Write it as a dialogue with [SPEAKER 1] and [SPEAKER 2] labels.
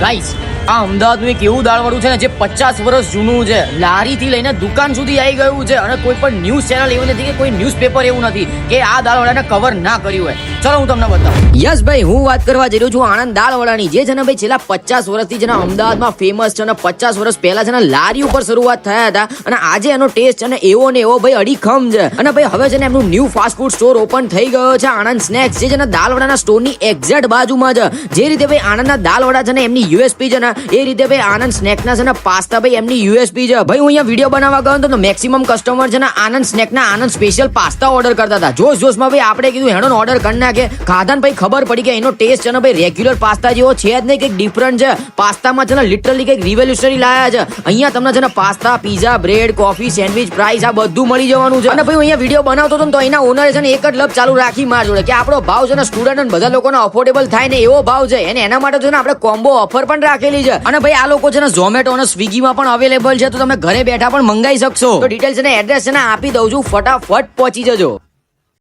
[SPEAKER 1] Guys આ અમદાવાદનું એક એવું દાળવાળું છે ને જે 50 વર્ષ જૂનું છે, લારીથી લઈને દુકાન સુધી આવી ગયું છે અને કોઈ પણ ન્યૂઝ ચેનલ એવું નથી કે કોઈ ન્યૂઝપેપર એવું નથી કે આ દાળવાળાને કવર ના કર્યું હોય. ચલો હું તમને બતાવું. યસ ભાઈ, હું વાત કરવા જઈ રહ્યો છું આણંદ દાળવાળાની, જે છે ને ભાઈ છેલ્લા 50 વર્ષથી છે ને અમદાવાદમાં ફેમસ છે અને 50 વર્ષ પહેલા છે ને લારી ઉપર શરૂઆત થયા હતા અને આજે એનો ટેસ્ટ છે ને એવો ને એવો ભાઈ અડીખમ છે. અને ભાઈ હવે છે ને એમનું new fast food store open થઈ ગયો છે, આણંદ સ્નેક્સ, જે છે ને દાળવાળાના સ્ટોરની એક્ઝેક્ટ બાજુમાં છે. જે રીતે ભાઈ આણંદના દાળવાળા છે ને એમની યુએસપી છે ને એ રીતે ભાઈ આનંદ સ્નેકના છે ને પાસ્તા ભાઈ એમની યુએસપી છે. ભાઈ હું અહીંયા વિડીયો બનાવવા ગયો તો મેક્સિમમ કસ્ટમર છે ને આનંદ સ્નેકના આનંદ સ્પેશિયલ પાસ્તા ઓર્ડર કરતા હતા. જોશમાં ભાઈ આપણે કીધું હેડો ઓર્ડર કરી નાખે. ખાધાને ભાઈ ખબર પડી કે એનો ટેસ્ટ છે ને ભાઈ રેગ્યુલર પાસ્તા જેવો છે જ નહીં, કંઈક ડિફરન્ટ છે. પાસ્તામાં છે ને લિટરલી કંઈક રિવોલ્યુશનરી લાયા છે. અહીંયા તમને છે ને pasta, pizza, bread, coffee, sandwich, fries આ બધું મળી જવાનું છે. અને ભાઈ અહીંયા વિડીયો બનાવતો હતો તો એના ઓનરે છે ને એક જ લપ ચાલુ રાખી માર જોડે કે આપણો ભાવ છે ને સ્ટુડન્ટ અને બધા લોકોને અફોર્ડેબલ થાય ને એવો ભાવ છે, અને એના માટે છે ને આપણે કોમ્બો ઓફર પણ રાખેલી છે. અને ભાઈ આ લોકો છે ને ઝોમેટો અને સ્વિગીમાં પણ અવેલેબલ છે, તો તમે ઘરે બેઠા પણ મંગાવી શકશો. તો ડિટેલ્સ અને એડ્રેસ છે ને આપી દઉં છું, ફટાફટ પહોંચી જજો.